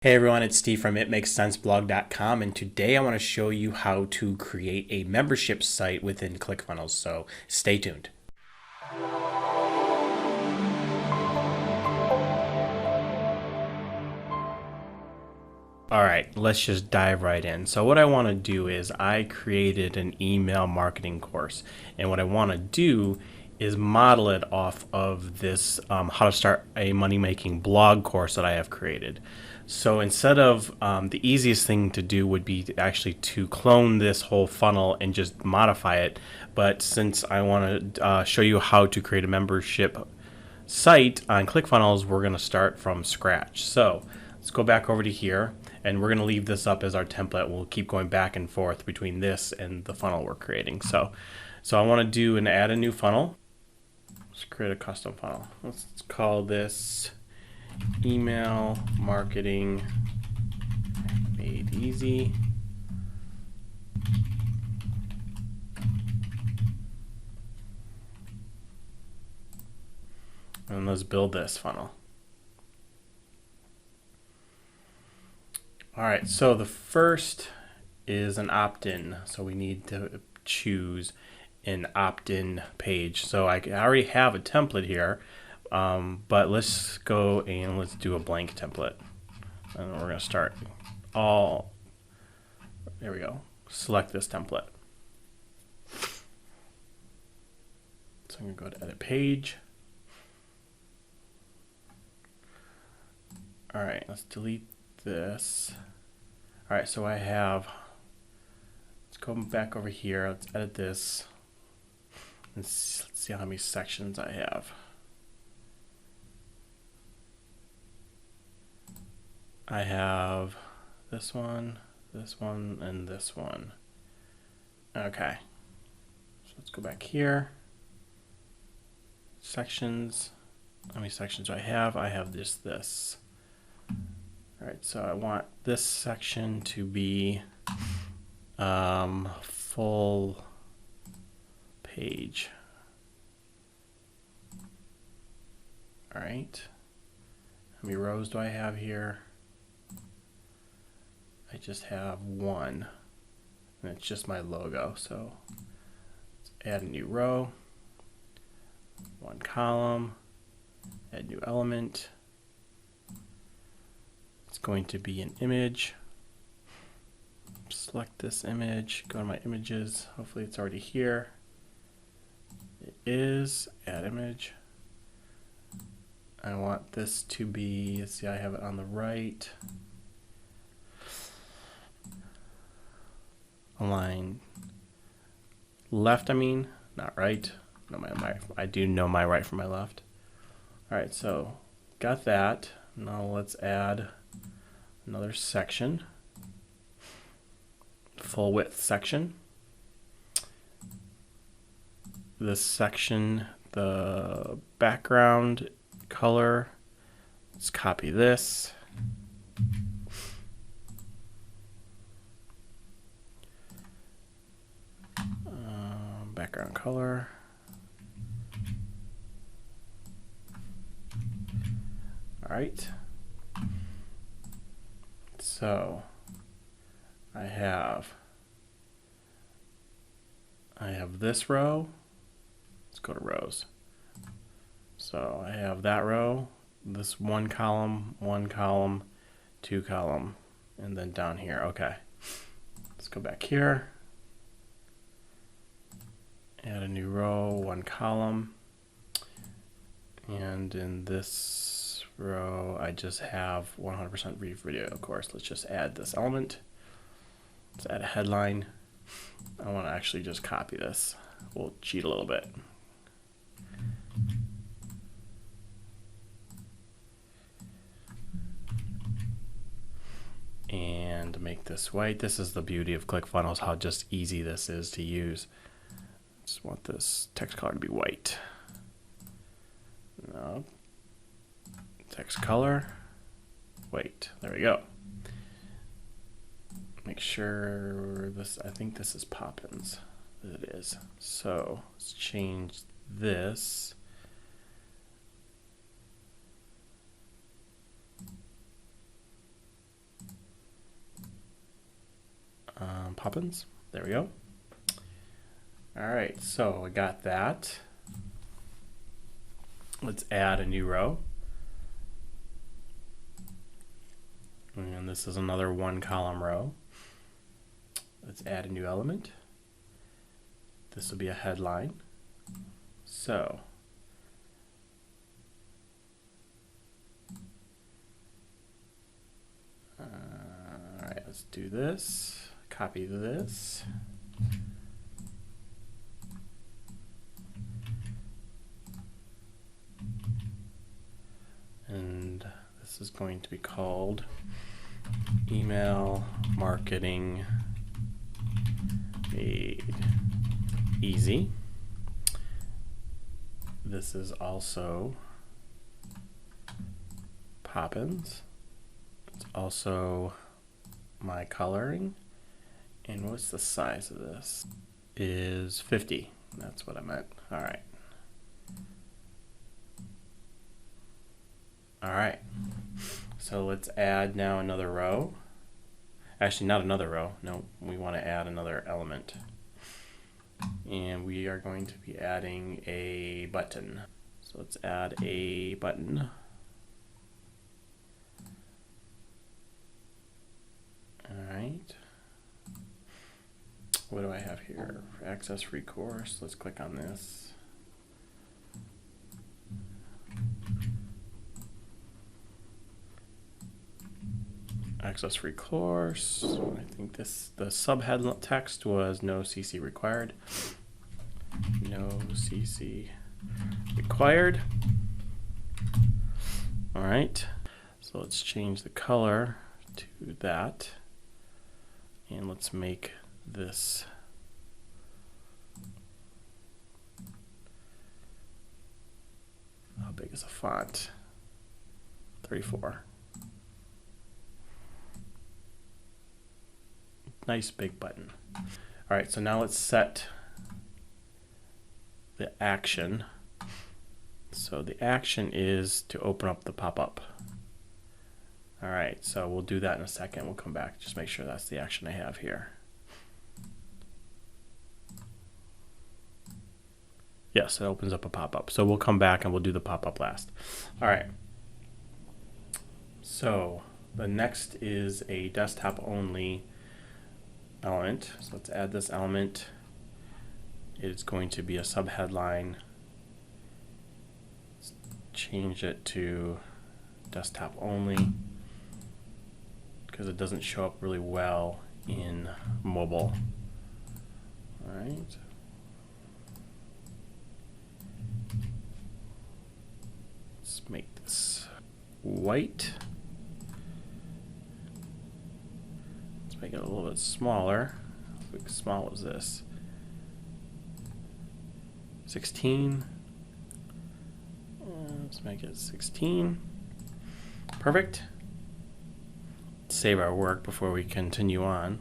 Hey everyone, it's Steve from itmakessenseblog.com, and today I want to show you how to create a membership site within ClickFunnels, so stay tuned. All right, let's just dive right in. So what I want to do is I created an email marketing course, and what I want to do is model it off of this how to start a money-making blog course that I have created. So instead of the easiest thing to do would be actually to clone this whole funnel and just modify it. But since I want to show you how to create a membership site on ClickFunnels, we're going to start from scratch. So let's go back over to here, and we're going to leave this up as our template. We'll keep going back and forth between this and the funnel we're creating. So I want to do and add a new funnel. Let's create a custom funnel. Let's call this email marketing made easy. And let's build this funnel. All right, so the first is an opt-in. So we need to choose an opt-in page. So I already have a template here, but let's go and let's do a blank template. And we're gonna start there we go. Select this template. So I'm gonna go to edit page. All right, let's delete this. All right, so let's go back over here. Let's edit this. Let's see how many sections I have. I have this one, and this one. Okay, so let's go back here. Sections. How many sections do I have? I have just this. All right, so I want this section to be full page. All right, how many rows do I have here? I just have one, and it's just my logo. So let's add a new row, one column, add new element. It's going to be an image. Select this image, go to my images. Hopefully it's already here. It is. Add image. I want this to be, let's see, I have it on the right. Align left, not right. No, I do know my right from my left. All right, so got that. Now let's add another section, full width section. This section, the background color, let's copy this. Background color. All right. So I have this row. Let's go to rows. So I have that row, this one column, two column, and then down here. Okay. Let's go back here. Add a new row, one column. And in this row, I just have 100% video, of course. Let's just add this element. Let's add a headline. I want to actually just copy this. We'll cheat a little bit. And make this white. This is the beauty of ClickFunnels, how just easy this is to use. Just want this text color to be white. No. Text color. White. There we go. Make sure this, I think this is Poppins. It is. So let's change this. Poppins. There we go. All right, so I got that. Let's add a new row. And this is another 1 column row. Let's add a new element. This will be a headline. So all right, let's do this. Copy this. And this is going to be called Email Marketing Made Easy. This is also Poppins. It's also my coloring. And what's the size of this? Is 50. That's what I meant. All right. All right. So let's add now another row. Actually, not another row. No, we want to add another element. And we are going to be adding a button. So let's add a button. All right. What do I have here? Access free course. Let's click on this. Access free course. I think the subhead text was no CC required. No CC required. All right. So let's change the color to that. And let's make this how big is a font? 34. Nice big button. All right, so now let's set the action. So the action is to open up the pop-up. All right, so we'll do that in a second. We'll come back, just make sure that's the action I have here. Yes, it opens up a pop-up. So we'll come back and we'll do the pop-up last. All right. So the next is a desktop only element. So let's add this element. It's going to be a subheadline. Let's change it to desktop only because it doesn't show up really well in mobile. All right. Let's make this white. Make it a little bit smaller. How small is this? 16. Let's make it 16. Perfect. Save our work before we continue on.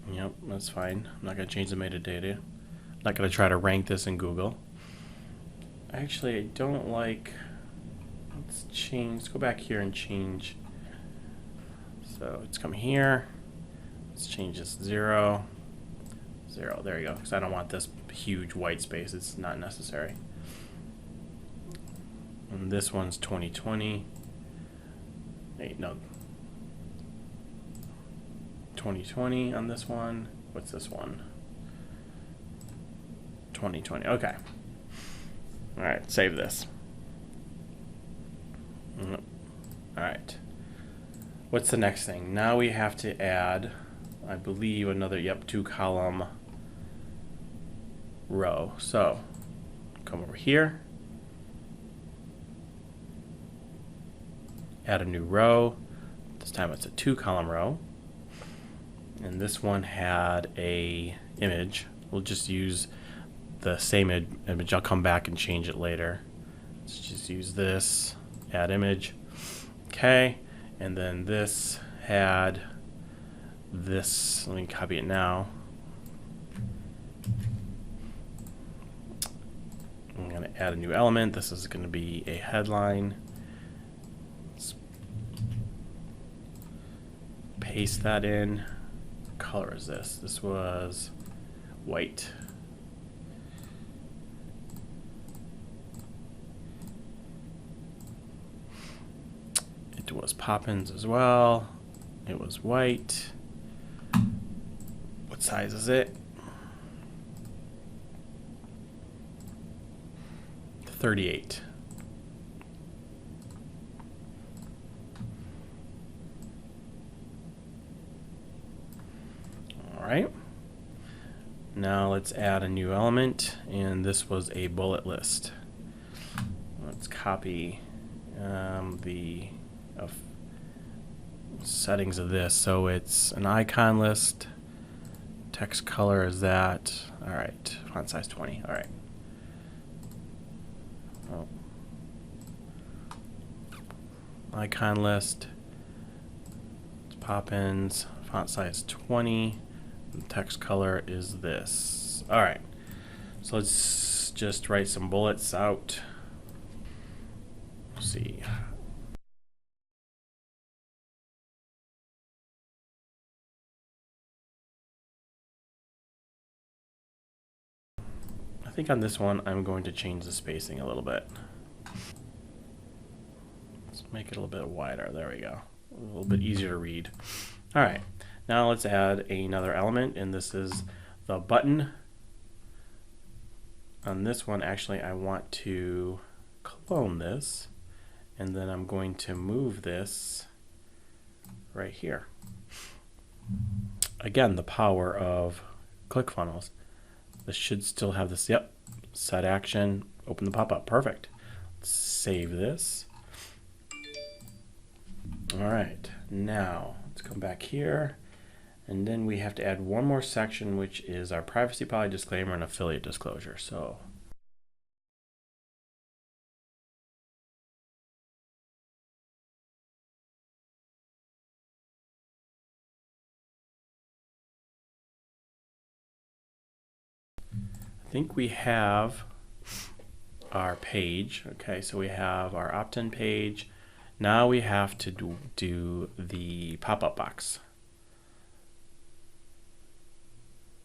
Yep, that's fine. I'm not going to change the metadata. I'm not going to try to rank this in Google. Actually, I don't like. Let's change. Let's go back here and change. So let's come here, let's change this 0, 0, there you go, because I don't want this huge white space, it's not necessary. And this one's 2020, wait, no, 2020 on this one, what's this one? 2020, okay. All right, save this. All right. What's the next thing? Now we have to add, I believe, another, 2 column row. So come over here, add a new row. This time it's a 2 column row. And this one had a image. We'll just use the same image. I'll come back and change it later. Let's just use this, add image. Okay. And then this had this, let me copy it now. I'm going to add a new element. This is going to be a headline. Let's paste that in. color is this? This was white. It was Poppins as well. It was white. What size is it? 38. All right. Now let's add a new element, and this was a bullet list. Let's copy the settings of this. So it's an icon list. Text color is that. All right. Font size 20. All right. Oh. Icon list. It's Poppins. Font size 20. The text color is this. All right. So let's just write some bullets out. Let's see. I think on this one, I'm going to change the spacing a little bit. Let's make it a little bit wider. There we go. A little bit easier to read. All right. Now let's add another element, and this is the button. On this one, actually, I want to clone this, and then I'm going to move this right here. Again, the power of ClickFunnels. This should still have this, yep, set action, open the pop-up, perfect. Let's save this. All right, now let's come back here, and then we have to add one more section, which is our privacy policy disclaimer and affiliate disclosure. So I think we have our page. Okay, so we have our opt-in page. Now we have to do the pop-up box.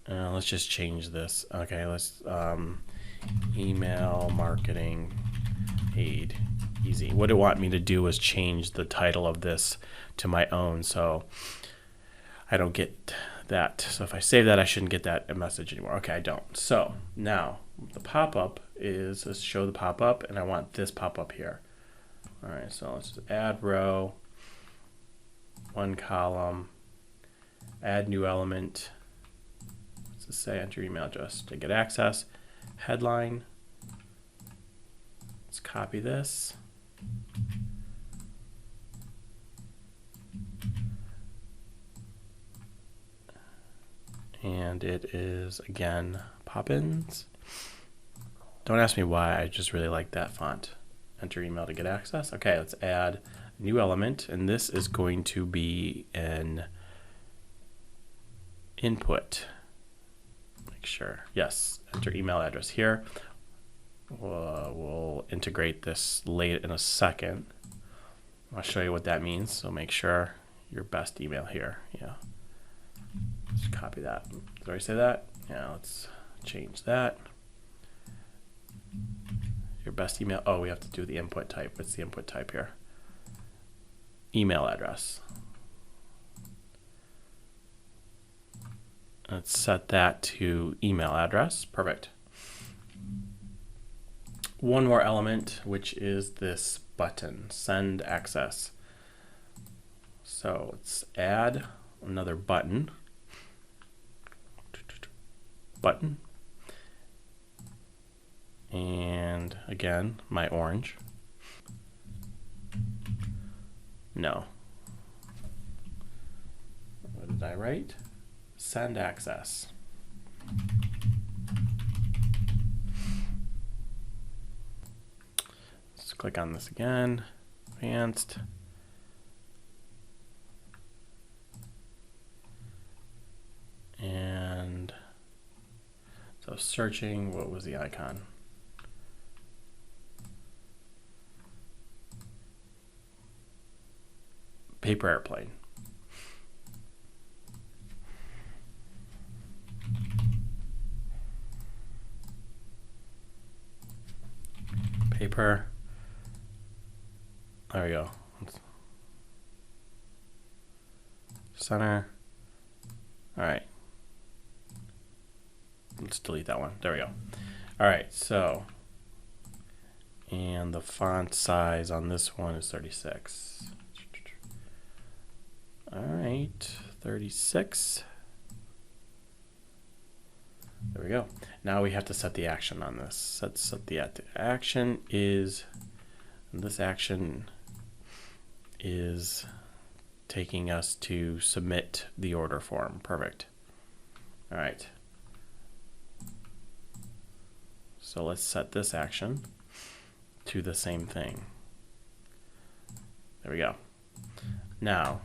Let's just change this. Okay, let's email marketing aid easy. What it want me to do is change the title of this to my own, so I don't get that. So if I save that, I shouldn't get that message anymore. Okay, I don't. So now the pop-up is, let's show the pop-up, and I want this pop-up here. All right, so let's just add row, one column, add new element. Let's just say enter email address to get access. Headline. Let's copy this. And it is, again, Poppins. Don't ask me why, I just really like that font. Enter email to get access. Okay, let's add a new element, and this is going to be an input. Make sure, yes, enter email address here. We'll integrate this late in a second. I'll show you what that means, so make sure your best email here, yeah. Just copy that. Did I already say that? Yeah, let's change that. Your best email. Oh, we have to do the input type. What's the input type here? Email address. Let's set that to email address. Perfect. One more element, which is this button, send access. So let's add another button. Button. And again, my orange. No. What did I write? Send access. Let's click on this again. Advanced. And so searching, what was the icon? Paper airplane. paper. There we go. Center. All right. Let's delete that one. There we go. All right, so, and the font size on this one is 36. All right, 36. There we go. Now we have to set the action on this. Set the action is, and this action is taking us to submit the order form. Perfect. All right. So let's set this action to the same thing. There we go. Now,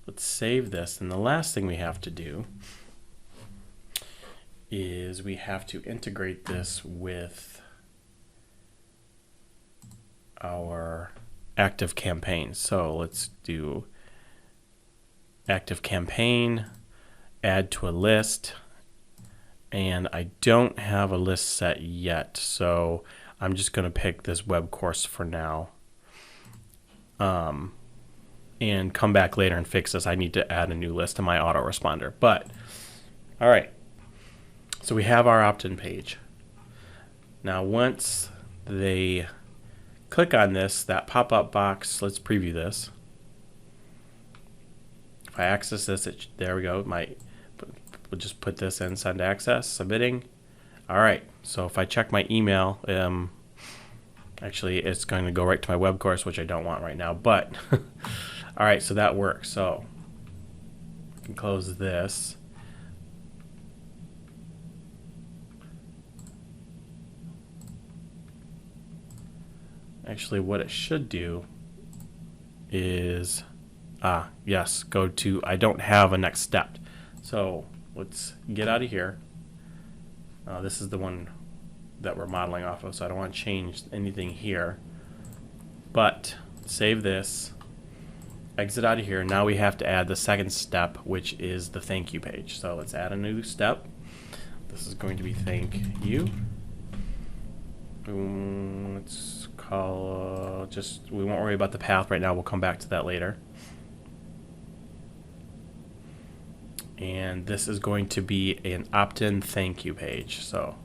let's save this. And the last thing we have to do is we have to integrate this with our active campaign. So let's do active campaign, add to a list. And I don't have a list set yet, so I'm just going to pick this web course for now, and come back later and fix this. I need to add a new list to my autoresponder. But all right, so we have our opt-in page. Now once they click on this, that pop-up box, let's preview this. If I access this, there we go. We'll just put this in, send access, submitting. All right, so if I check my email, actually it's going to go right to my web course, which I don't want right now, but all right, so that works. So I can close this. Actually, what it should do is, yes, go to, I don't have a next step. So let's get out of here. This is the one that we're modeling off of, so I don't want to change anything here. But save this, exit out of here. Now we have to add the second step, which is the thank you page. So let's add a new step. This is going to be thank you. Let's call, we won't worry about the path right now. We'll come back to that later. And this is going to be an opt-in thank you page. So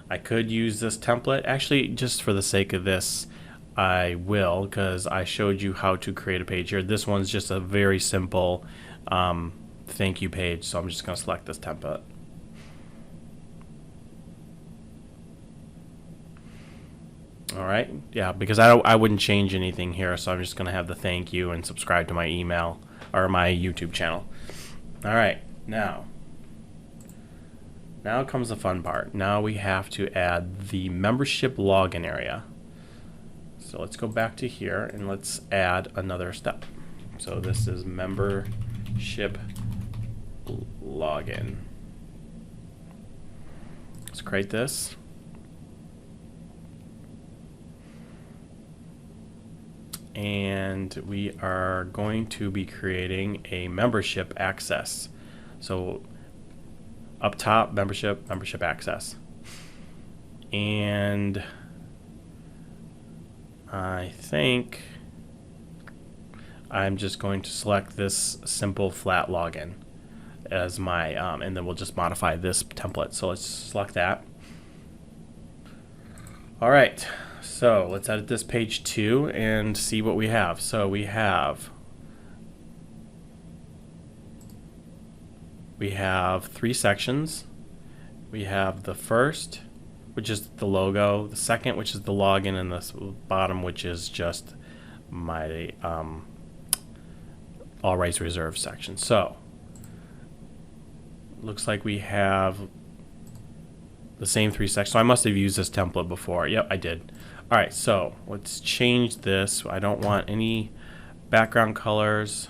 I could use this template. Actually, just for the sake of this, I will, because I showed you how to create a page here. This one's just a very simple thank you page. So I'm just going to select this template. All right, yeah, because I wouldn't change anything here. So I'm just going to have the thank you and subscribe to my email or my YouTube channel. All right, now comes the fun part. Now we have to add the membership login area. So let's go back to here and let's add another step. So this is membership login. Let's create this. And we are going to be creating a membership access. So up top, membership access. And I think I'm just going to select this simple flat login as my, and then we'll just modify this template. So let's select that. All right. So let's edit this page too and see what we have. So we have three sections. We have the first, which is the logo, the second, which is the login, and the bottom, which is just my all rights reserved section. So looks like we have the same three sections. So I must have used this template before. Yep, I did. All right, so let's change this. I don't want any background colors.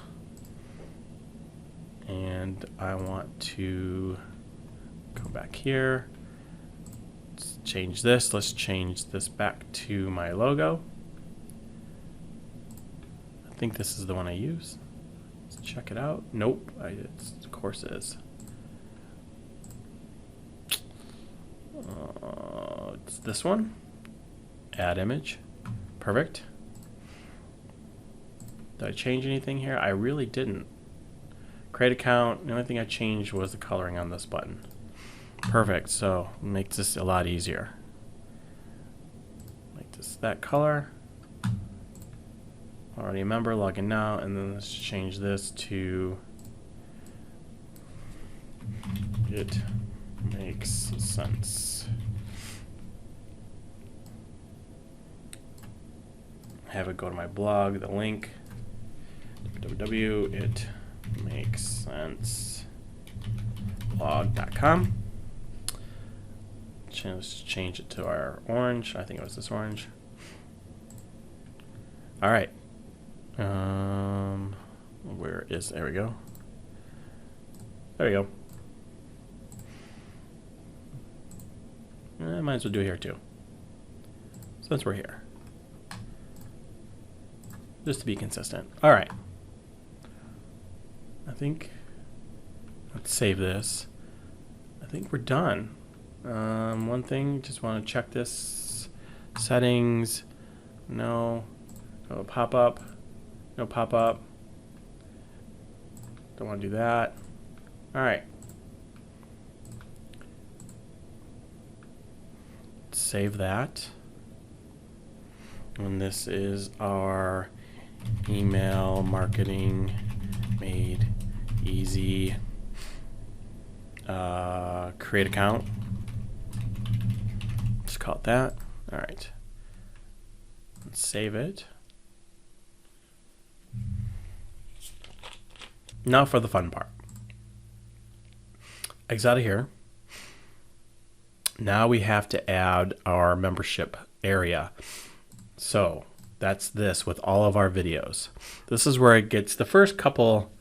And I want to go back here. Let's change this. Let's change this back to my logo. I think this is the one I use. Let's check it out. Nope, of course it is. It's this one. Add image. Perfect. Did I change anything here? I really didn't. Create account. The only thing I changed was the coloring on this button. Perfect. So makes this a lot easier. Make this that color. Already a member. Log in now, and then let's change this to it makes sense. Have it go to my blog. The link. www.itmakessenseblog.com. Let's change it to our orange. I think it was this orange. All right. Where is, there we go. There we go. Might as well do it here too, since we're here. Just to be consistent. All right. I think, let's save this. I think we're done. One thing, just want to check this. Settings, no. Oh, pop up, no pop up. Don't want to do that. All right. Save that. And this is our email marketing made easy. Create account. Just call it that. All right. Let's save it. Now for the fun part. Exit out of here. Now we have to add our membership area. So that's this with all of our videos. This is where it gets the first couple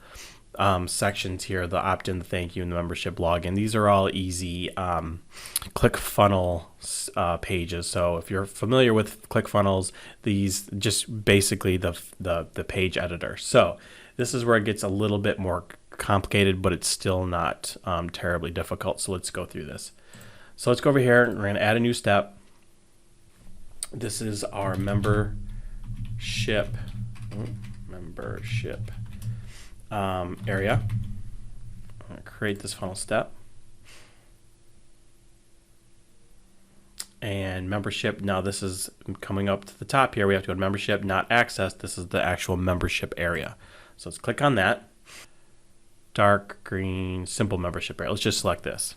sections here, the opt-in, the thank you, and the membership login. These are all easy ClickFunnels pages. So if you're familiar with ClickFunnels, these just basically the page editor. So this is where it gets a little bit more complicated, but it's still not terribly difficult. So let's go through this. So let's go over here and we're going to add a new step. This is our membership area. I'm going to create this funnel step. And membership, now this is coming up to the top here. We have to go to membership, not access. This is the actual membership area. So let's click on that. Dark green, simple membership area. Let's just select this.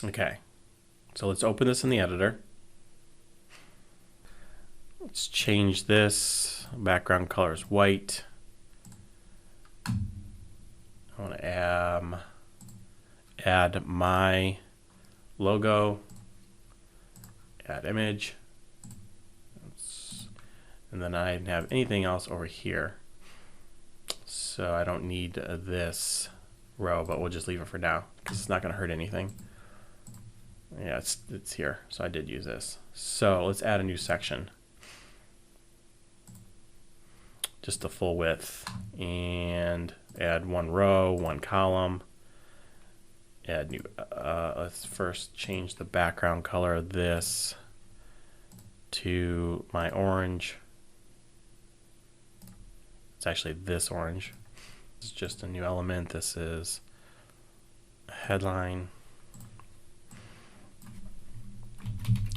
Okay, so let's open this in the editor. Let's change this. Background color is white. I want to add my logo, add image, and then I didn't have anything else over here. So I don't need this row, but we'll just leave it for now because it's not going to hurt anything. Yeah, it's here, so I did use this. So let's add a new section. Just the full width, and add one row, one column. Add new, let's first change the background color of this to my orange. It's actually this orange. It's just a new element. This is a headline.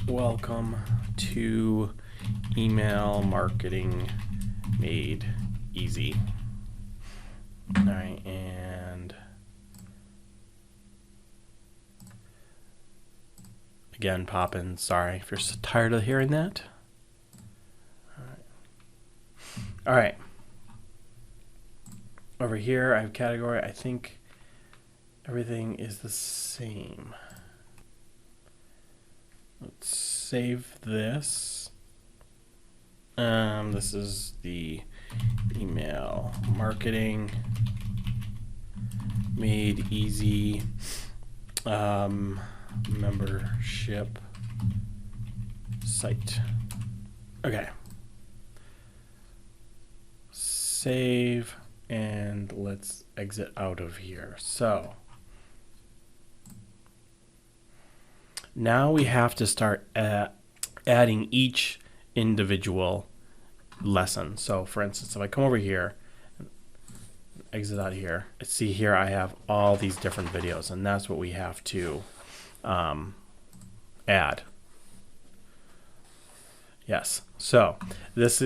Welcome to email marketing made easy. All right, and again, poppin'. Sorry if you're so tired of hearing that. All right. Over here, I have category. I think everything is the same. Let's save this. This is the email marketing made easy membership site. Okay. Save, and let's exit out of here. So Now we have to start adding each individual lesson. So for instance, if I come over here, exit out here, see here I have all these different videos, and that's what we have to add. Yes, so this,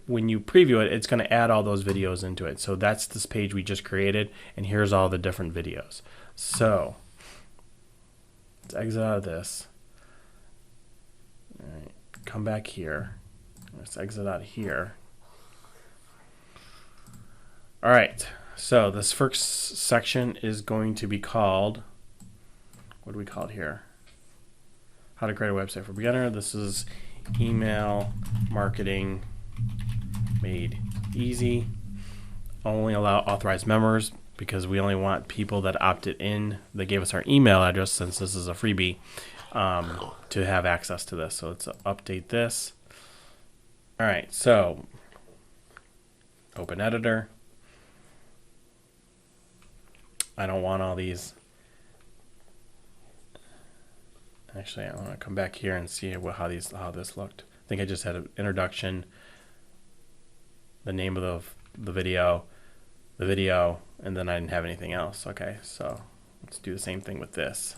when you preview it, it's going to add all those videos into it. So that's this page we just created, and here's all the different videos. So let's exit out of this. All right, come back here. Let's exit out here. All right, so this first section is going to be called, what do we call it here? How to create a website for beginner. This is email marketing made easy. Only allow authorized members, because we only want people that opted in, that gave us our email address, since this is a freebie, to have access to this. So let's update this. All right, so open editor. I don't want all these. Actually, I want to come back here and see how this looked. I think I just had an introduction, the name of the video, and then I didn't have anything else. Okay, so let's do the same thing with this.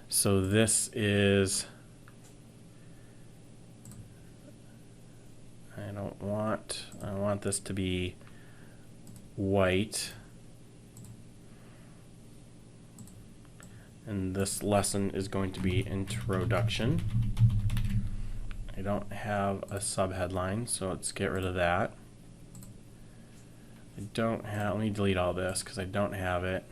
So this is, I want this to be white. And this lesson is going to be introduction. I don't have a subheadline, so let's get rid of that. Let me delete all this because I don't have it.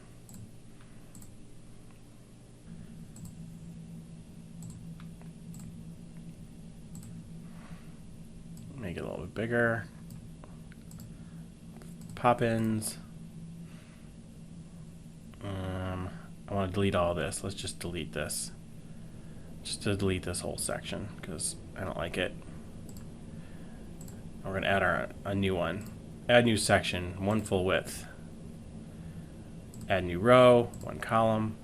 Make it a little bit bigger. Pop-ins. I want to delete all this. Let's just delete this. Just to delete this whole section because I don't like it. We're going to add a new one. Add new section, 1 full width. Add new row, 1 column.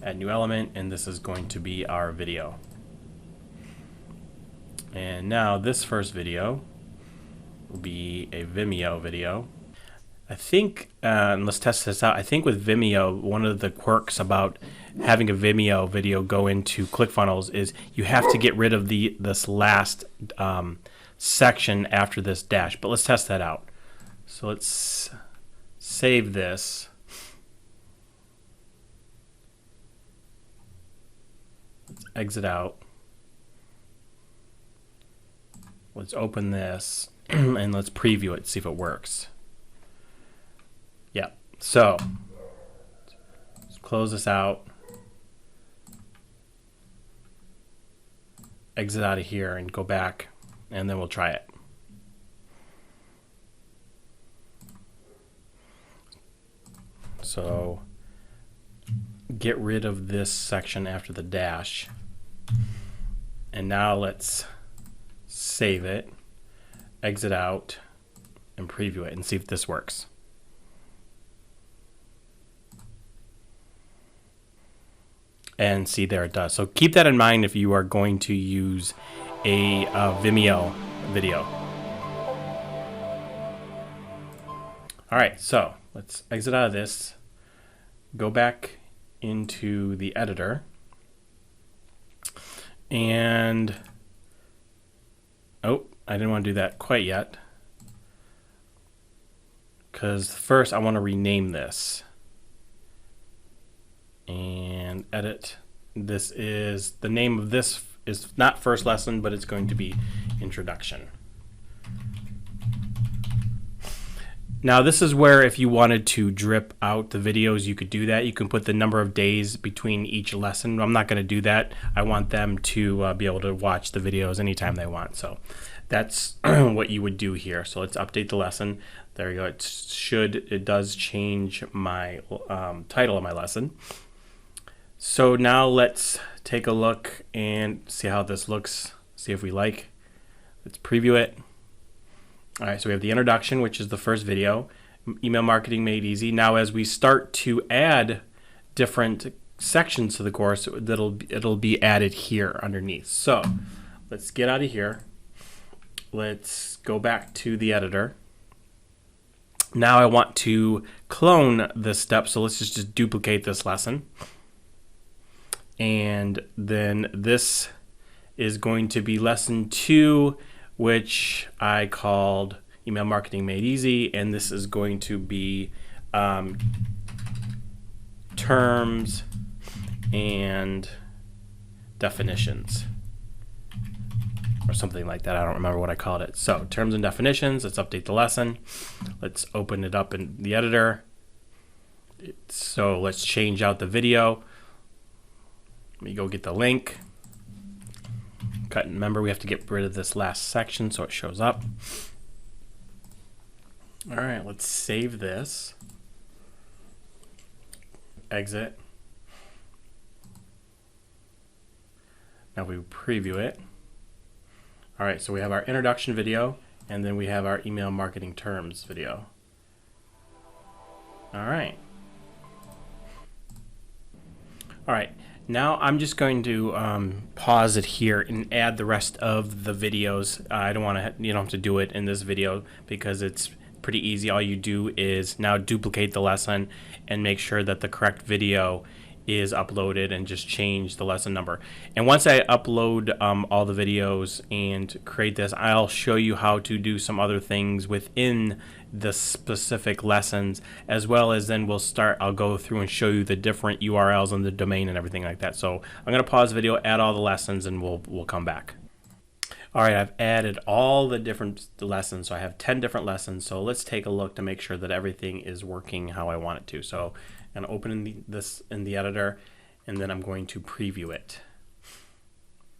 Add new element, and this is going to be our video. And now this first video will be a Vimeo video. I think, and let's test this out, I think with Vimeo, one of the quirks about having a Vimeo video go into ClickFunnels is you have to get rid of this last section after this dash. But let's test that out. So let's save this. Let's exit out. Let's open this and let's preview it, see if it works. Yeah, so let's close this out, exit out of here and go back, and then we'll try it. So get rid of this section after the dash, and now let's save it, exit out, and preview it and see if this works. And see, there it does. So keep that in mind if you are going to use a Vimeo video. All right, so let's exit out of this, go back into the editor, and oh, I didn't want to do that quite yet, because first I want to rename this. And edit. This is, the name of this is not first lesson, but it's going to be introduction. Now this is where if you wanted to drip out the videos, you could do that. You can put the number of days between each lesson. I'm not going to do that. I want them to be able to watch the videos anytime they want. So that's what you would do here. So let's update the lesson. There you go. It does change my title of my lesson. So now let's take a look and see how this looks, see if we like. Let's preview it. All right, so we have the introduction, which is the first video, email marketing made easy. Now as we start to add different sections to the course it'll be added here underneath. So let's get out of here. Let's go back to the editor. Now I want to clone this step, so let's just duplicate this lesson. And then this is going to be lesson 2, which I called Email Marketing Made Easy, and this is going to be terms and definitions, or something like that. I don't remember what I called it. So terms and definitions, let's update the lesson. Let's open it up in the editor. So let's change out the video. Let me go get the link. Remember, we have to get rid of this last section so it shows up. All right, let's save this. Exit. Now we preview it. All right, so we have our introduction video, and then we have our email marketing terms video. All right. All right, now I'm just going to pause it here and add the rest of the videos. I don't want to, you don't have to do it in this video because it's pretty easy. All you do is now duplicate the lesson and make sure that the correct video is uploaded, and just change the lesson number. And once I upload all the videos and create this, I'll show you how to do some other things within the specific lessons, as well as then I'll go through and show you the different URLs and the domain and everything like that. So I'm going to pause the video, add all the lessons, and we'll come back. All right, I've added all the different lessons. So I have 10 different lessons. So let's take a look to make sure that everything is working how I want it to. So I'm going to open this in the editor, and then I'm going to preview it.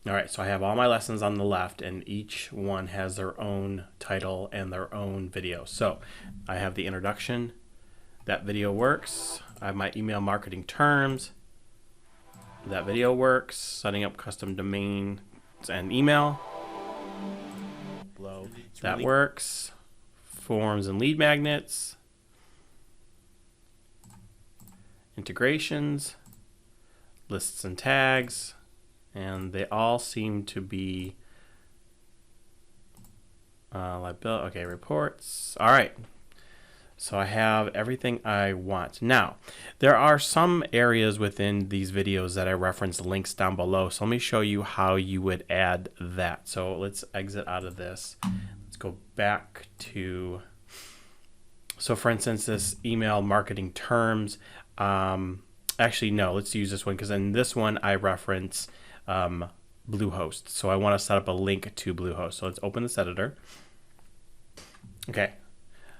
All right, so I have all my lessons on the left, and each one has their own title and their own video. So I have the introduction. That video works. I have my email marketing terms. That video works. Setting up custom domains and email. That works. Forms and lead magnets. Integrations. Lists and tags. And they all seem to be okay, reports. All right. So I have everything I want. Now, there are some areas within these videos that I reference links down below. So let me show you how you would add that. So let's exit out of this. Let's go back to, so for instance, this email marketing terms. Actually, no, let's use this one, because in this one I reference Bluehost. So I want to set up a link to Bluehost. So let's open this editor. Okay.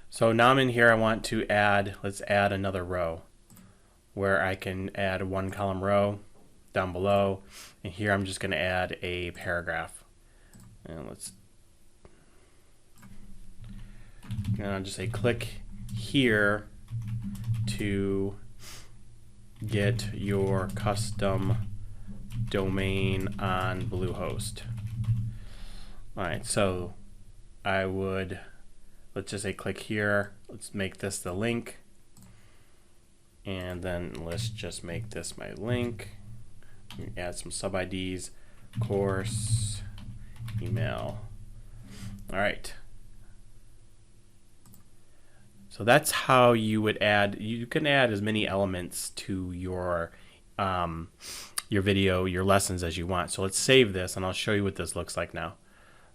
So now I'm in here. I want to let's add another row where I can add a 1-column row down below. And here I'm just going to add a paragraph. And I'll just say click here to get your custom domain on Bluehost. All right, so let's just say click here. Let's make this the link. And then let's just make this my link. Add some sub IDs, course, email. All right. So that's how you would add. You can add as many elements to your video, your lessons as you want. So let's save this, and I'll show you what this looks like now.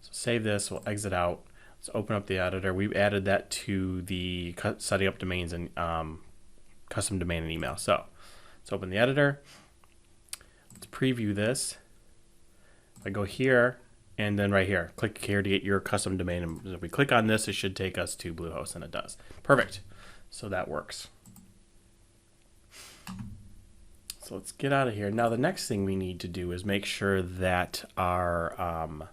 So save this. We'll exit out. Let's open up the editor. We've added that to the setting up domains and custom domain and email. So let's open the editor. Let's preview this. If I go here and then right here, click here to get your custom domain. And if we click on this, it should take us to Bluehost, and it does. Perfect. So that works. So let's get out of here. Now the next thing we need to do is make sure that our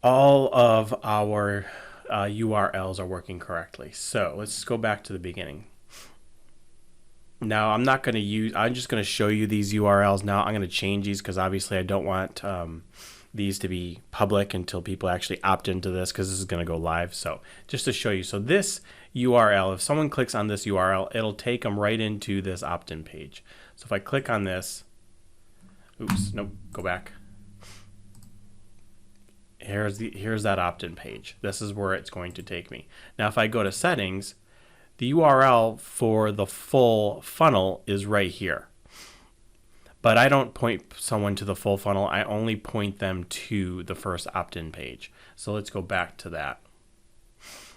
all of our URLs are working correctly. So let's go back to the beginning. Now I'm just going to show you these URLs now. I'm going to change these because obviously I don't want these to be public until people actually opt into this, because this is going to go live. So just to show you, so this URL, if someone clicks on this URL, it'll take them right into this opt-in page. So if I click on this, oops, nope, go back. Here's that opt-in page. This is where it's going to take me. Now if I go to settings, the URL for the full funnel is right here. But I don't point someone to the full funnel. I only point them to the first opt-in page. So let's go back to that.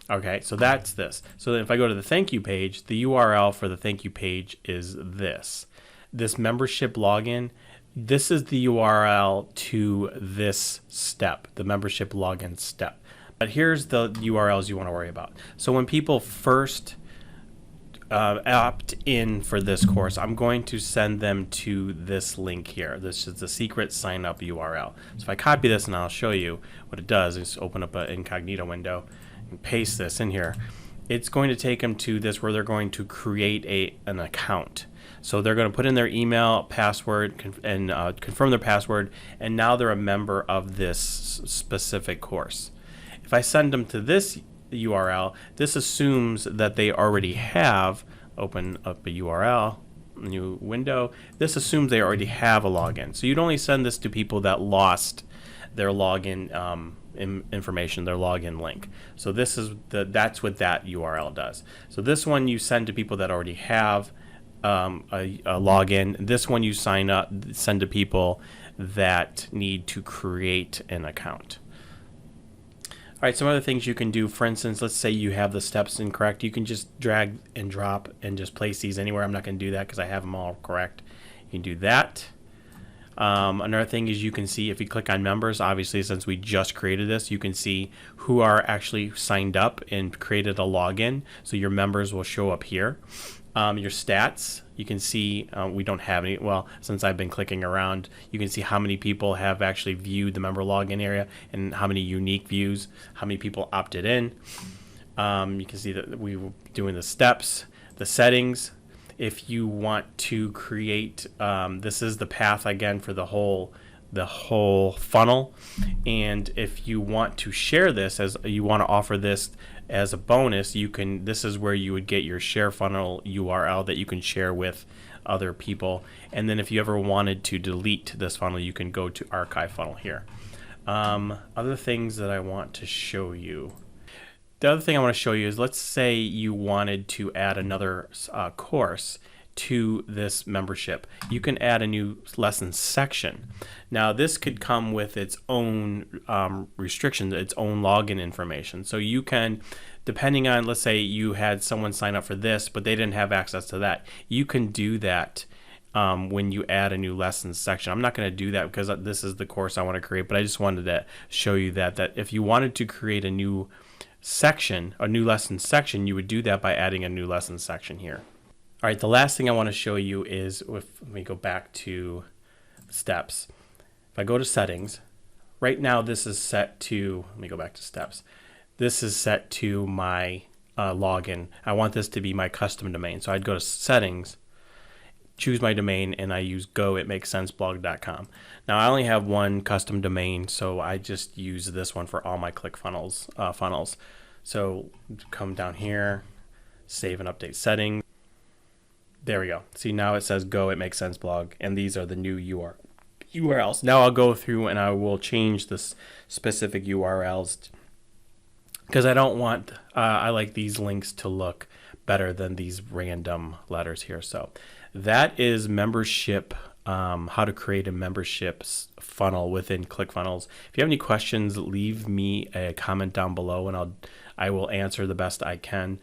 Okay, so that's this. So then if I go to the thank you page, the URL for the thank you page is this. This membership login, this is the URL to this step, the membership login step. But here's the URLs you want to worry about. So when people first opt in for this course, I'm going to send them to this link here. This is the secret sign up URL. So if I copy this, and I'll show you what it does, is open up an incognito window and paste this in here. It's going to take them to this where they're going to create an account. So they're going to put in their email, password, and confirm their password, and now they're a member of this specific course. If I send them to this URL, this assumes that they already have, open up a URL, new window, this assumes they already have a login. So you'd only send this to people that lost their login information, their login link. So this is that's what that URL does. So this one you send to people that already have a login. This one you send to people that need to create an account. All right, some other things you can do, for instance, let's say you have the steps incorrect. You can just drag and drop and just place these anywhere. I'm not going to do that because I have them all correct. You can do that. Another thing is you can see, if you click on members, obviously since we just created this, you can see who are actually signed up and created a login. So your members will show up here. Your stats, you can see we don't have any. Well, since I've been clicking around, you can see how many people have actually viewed the member login area and how many unique views, how many people opted in. You can see that we were doing the steps, the settings. If you want to create, this is the path again for the whole funnel. And if you want to share this, as you want to offer this as a bonus, you can, this is where you would get your share funnel URL that you can share with other people. And then if you ever wanted to delete this funnel, you can go to archive funnel here. Other things that I want to show you. The other thing I want to show you is, let's say you wanted to add another course to this membership. You can add a new lesson section. Now this could come with its own restrictions, its own login information. So you can, depending on, let's say you had someone sign up for this but they didn't have access to that, you can do that when you add a new lessons section. I'm not going to do that because this is the course I want to create, but I just wanted to show you that if you wanted to create a new section, a new lesson section, you would do that by adding a new lesson section here. All right, the last thing I want to show you is, let me go back to steps. If I go to settings, right now this is set to, let me go back to steps. This is set to my login. I want this to be my custom domain. So I'd go to settings, choose my domain, and I use goitmakessenseblog.com. Now I only have one custom domain, so I just use this one for all my ClickFunnels funnels. So come down here, save and update settings. There we go. See, now it says goitmakessenseblog, and these are the new URLs. Now I'll go through and I will change this specific URLs because I don't want, I like these links to look better than these random letters here. So that is membership, how to create a membership funnel within ClickFunnels. If you have any questions, leave me a comment down below and I will answer the best I can.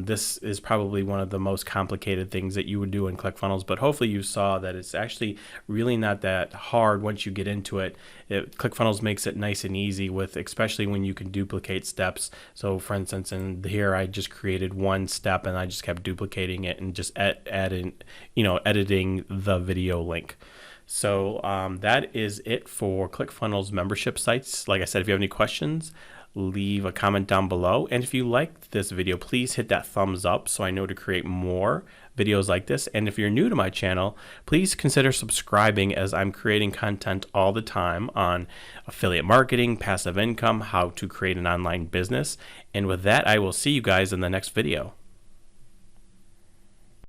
This is probably one of the most complicated things that you would do in ClickFunnels, but hopefully you saw that it's actually really not that hard once you get into it. ClickFunnels makes it nice and easy, with especially when you can duplicate steps. So for instance, in here I just created one step and I just kept duplicating it and just editing the video link. So that is it for ClickFunnels membership sites. Like I said, if you have any questions, leave a comment down below. And if you liked this video, please hit that thumbs up so I know to create more videos like this. And if you're new to my channel, please consider subscribing, as I'm creating content all the time on affiliate marketing, passive income, how to create an online business. And with that, I will see you guys in the next video.